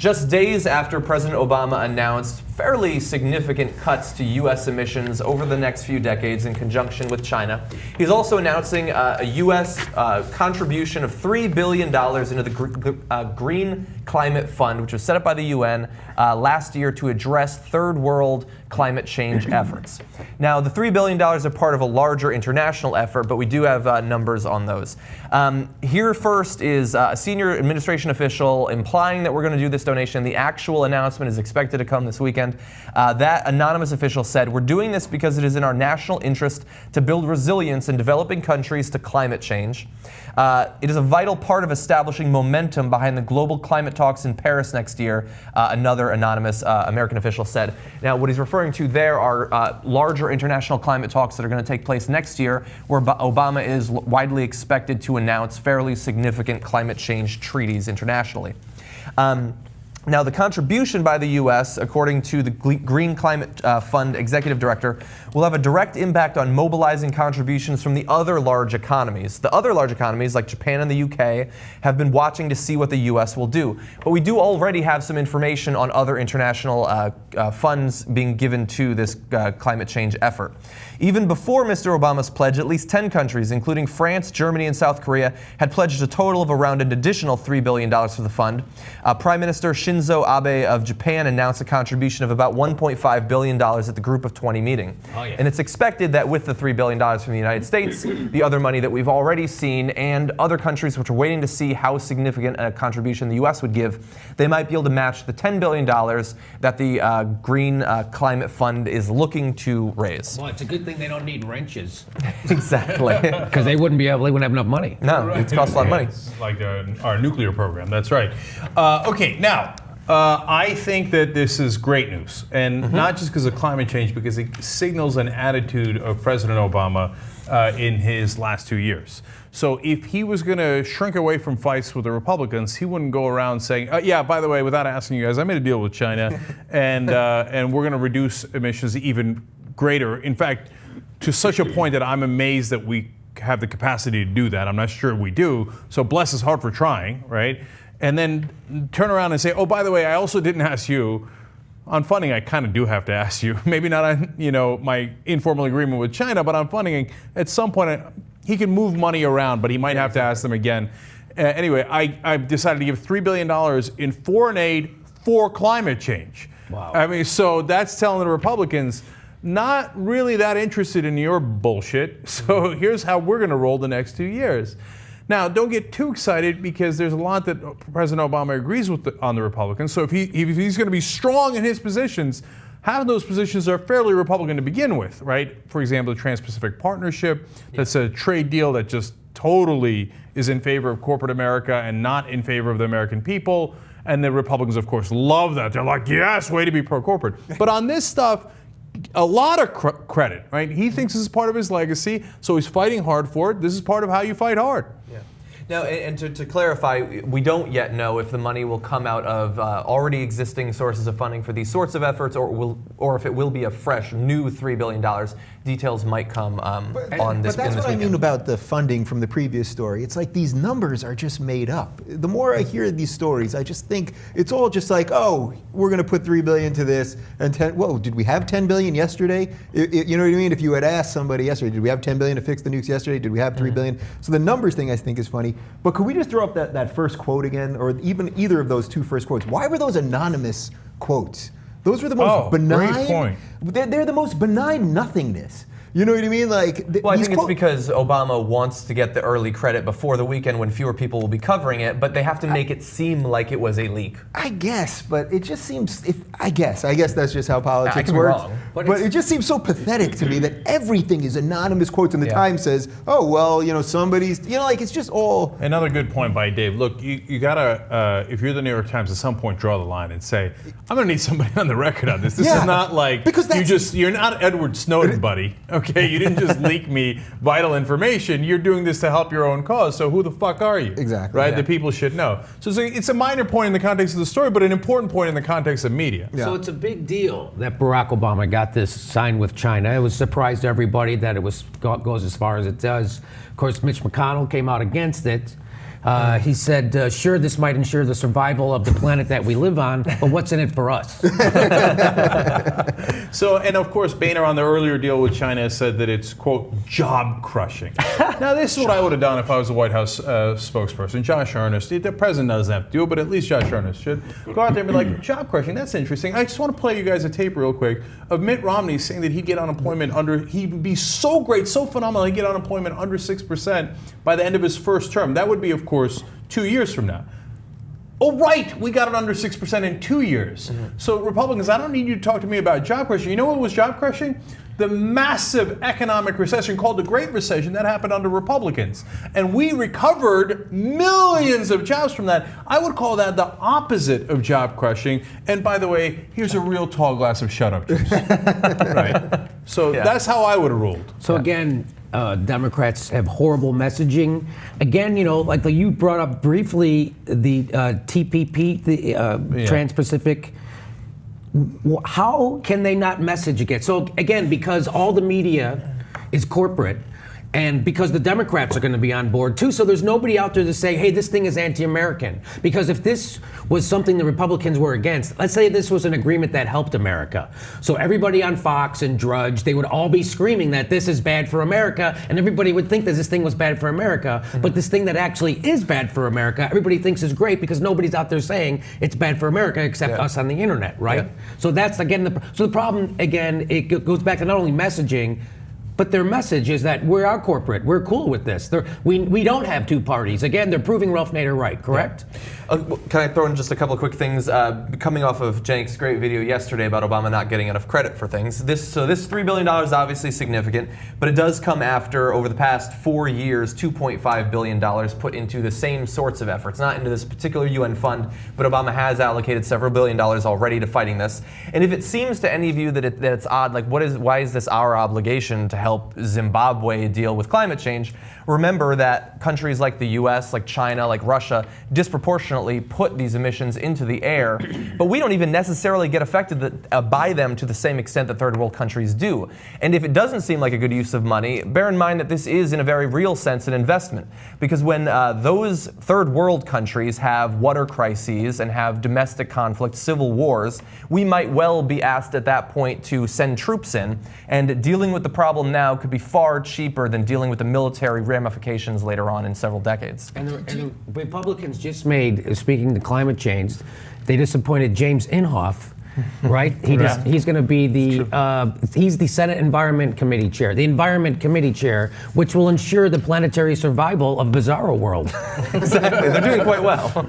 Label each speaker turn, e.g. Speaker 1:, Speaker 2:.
Speaker 1: Just days after President Obama announced fairly significant cuts to U.S. emissions over the next few decades in conjunction with China, he's also announcing a U.S. Contribution of $3 billion into the Green Climate Fund, which was set up by the UN last year to address third world climate change efforts. Now, the $3 billion are part of a larger international effort, but we do have numbers on those. Here first is a senior administration official implying that we're going to do this donation. The actual announcement is expected to come this weekend. That anonymous official said, "We're doing this because it is in our national interest to build resilience in developing countries to climate change. It is a vital part of establishing momentum behind the global climate talks in Paris next year," another anonymous American official said. Now, what he's referring to there are larger international climate talks that are going to take place next year, where Obama is widely expected to announce fairly significant climate change treaties internationally. Now, the contribution by the U.S., according to the Green Climate Fund executive director, will have a direct impact on mobilizing contributions from the other large economies. The other large economies, like Japan and the UK, have been watching to see what the U.S. will do. But we do already have some information on other international funds being given to this climate change effort. Even before Mr. Obama's pledge, at least 10 countries, including France, Germany, and South Korea, had pledged a total of around an additional $3 billion for the fund. Prime Minister Shinzo Abe of Japan announced a contribution of about $1.5 billion at the Group of 20 meeting. Oh, yeah. And it's expected that with the $3 billion from the United States, the other money that we've already seen, and other countries which are waiting to see how significant a contribution the U.S. would give, they might be able to match the $10 billion that the Green Climate Fund is looking to raise.
Speaker 2: Well, it's a good thing they don't need wrenches.
Speaker 1: Exactly.
Speaker 2: Because they wouldn't have enough money.
Speaker 1: No,
Speaker 3: right.
Speaker 1: It costs a lot of money.
Speaker 3: It's like our nuclear program, that's right. Okay, now, I think that this is great news, and not just because of climate change, because it signals an attitude of President Obama in his last 2 years. So if he was going to shrink away from fights with the Republicans, he wouldn't go around saying, yeah, by the way, without asking you guys, I made a deal with China, and we're going to reduce emissions even greater. In fact, to such a point that I'm amazed that we have the capacity to do that. I'm not sure we do, so bless his heart for trying, right? And then turn around and say, oh, by the way, I also didn't ask you. On funding, I kind of do have to ask you. Maybe not on, my informal agreement with China, but on funding, at some point, he can move money around, but he might have to ask them again. Anyway, I've decided to give $3 billion in foreign aid for climate change.
Speaker 2: Wow.
Speaker 3: I mean, so that's telling the Republicans, not really that interested in your bullshit. So here's how we're going to roll the next 2 years. Now, don't get too excited, because there's a lot that President Obama agrees with on the Republicans. So if he's going to be strong in his positions, half of those positions are fairly Republican to begin with, right? For example, the Trans-Pacific Partnership, that's a trade deal that just totally is in favor of corporate America and not in favor of the American people. And the Republicans, of course, love that. They're like, yes, way to be pro-corporate. But on this stuff, a lot of credit, right? He thinks this is part of his legacy, so he's fighting hard for it. This is part of how you fight hard.
Speaker 1: Yeah. Now, and to clarify, we don't yet know if the money will come out of already existing sources of funding for these sorts of efforts, or if it will be a fresh new $3 billion. Details might come on this.
Speaker 4: But that's what I mean about the funding from the previous story. It's like these numbers are just made up. The more I hear these stories, I just think it's all just like, oh, we're going to put $3 billion to this, and whoa, did we have $10 billion yesterday? You know what I mean? If you had asked somebody yesterday, did we have $10 billion to fix the nukes yesterday? Did we have $3 billion? So the numbers thing I think is funny. But could we just throw up that first quote again, or even either of those two first quotes? Why were those anonymous quotes? Those were the most benign.
Speaker 3: Great point.
Speaker 4: They're the most benign nothingness. You know what I mean? Like,
Speaker 1: well, I think it's because Obama wants to get the early credit before the weekend when fewer people will be covering it, but they have to make it seem like it was a leak.
Speaker 4: I guess, but it just seems, I guess that's just how politics works. But it just seems so pathetic to me that everything is anonymous quotes, and the Times says, oh, well, somebody's, like it's just all.
Speaker 3: Another good point by Dave. Look, you gotta, if you're the New York Times, at some point draw the line and say, I'm gonna need somebody on the record on this. This is not like, you're not Edward Snowden, buddy. Okay, you didn't just leak me vital information. You're doing this to help your own cause. So who the fuck are you?
Speaker 4: Exactly.
Speaker 3: Right? Yeah. The people should know. So it's a minor point in the context of the story, but an important point in the context of media.
Speaker 2: Yeah. So it's a big deal that Barack Obama got this signed with China. It was a surprise to everybody that it goes as far as it does. Of course, Mitch McConnell came out against it. He said, sure, this might ensure the survival of the planet that we live on, but what's in it for us?
Speaker 3: So, and of course, Boehner on the earlier deal with China said that it's, quote, job crushing. Now, this is what I would have done if I was a White House spokesperson. Josh Earnest, the president doesn't have to do it, but at least Josh Earnest should go out there and be like, job crushing, that's interesting. I just want to play you guys a tape real quick of Mitt Romney saying that he'd get unemployment he'd be so great, so phenomenal, he'd get unemployment under 6% by the end of his first term. That would be, of course, 2 years from now. Oh, right, we got it under 6% in 2 years. So Republicans, I don't need you to talk to me about job crushing. You know what was job crushing? The massive economic recession called the Great Recession that happened under Republicans. And we recovered millions of jobs from that. I would call that the opposite of job crushing. And by the way, here's a real tall glass of shut up juice. Right? So that's how I would have ruled.
Speaker 2: So again, Democrats have horrible messaging. Again, like you brought up briefly, the TPP, the Trans-Pacific. How can they not message again? So again, because all the media is corporate, and because the Democrats are going to be on board too, so there's nobody out there to say, hey, this thing is anti-American. Because if this was something the Republicans were against, let's say this was an agreement that helped America. So everybody on Fox and Drudge, they would all be screaming that this is bad for America, and everybody would think that this thing was bad for America. But this thing that actually is bad for America, everybody thinks is great because nobody's out there saying it's bad for America except us on the internet, right? So that's, again, the problem, again, it goes back to not only messaging, but their message is that we're our corporate. We're cool with this. We don't have two parties. Again, they're proving Ralph Nader right, correct?
Speaker 1: Can I throw in just a couple of quick things? Coming off of Cenk's great video yesterday about Obama not getting enough credit for things. This $3 billion is obviously significant, but it does come after, over the past 4 years, $2.5 billion put into the same sorts of efforts. Not into this particular UN fund, but Obama has allocated several $1 billion already to fighting this. And if it seems to any of you that it's odd, like why is this our obligation to help Zimbabwe deal with climate change? Remember that countries like the US, like China, like Russia, disproportionately put these emissions into the air, but we don't even necessarily get affected by them to the same extent that third world countries do. And if it doesn't seem like a good use of money, bear in mind that this is, in a very real sense, an investment. Because when those third world countries have water crises and have domestic conflict, civil wars, we might well be asked at that point to send troops in, and dealing with the problem now could be far cheaper than dealing with the military ramifications later on in several decades.
Speaker 2: And the Republicans just made, speaking to climate change, they just appointed James Inhofe, right? He's going to be he's the Senate Environment Committee chair, which will ensure the planetary survival of Bizarro World.
Speaker 1: Exactly, they're doing quite well.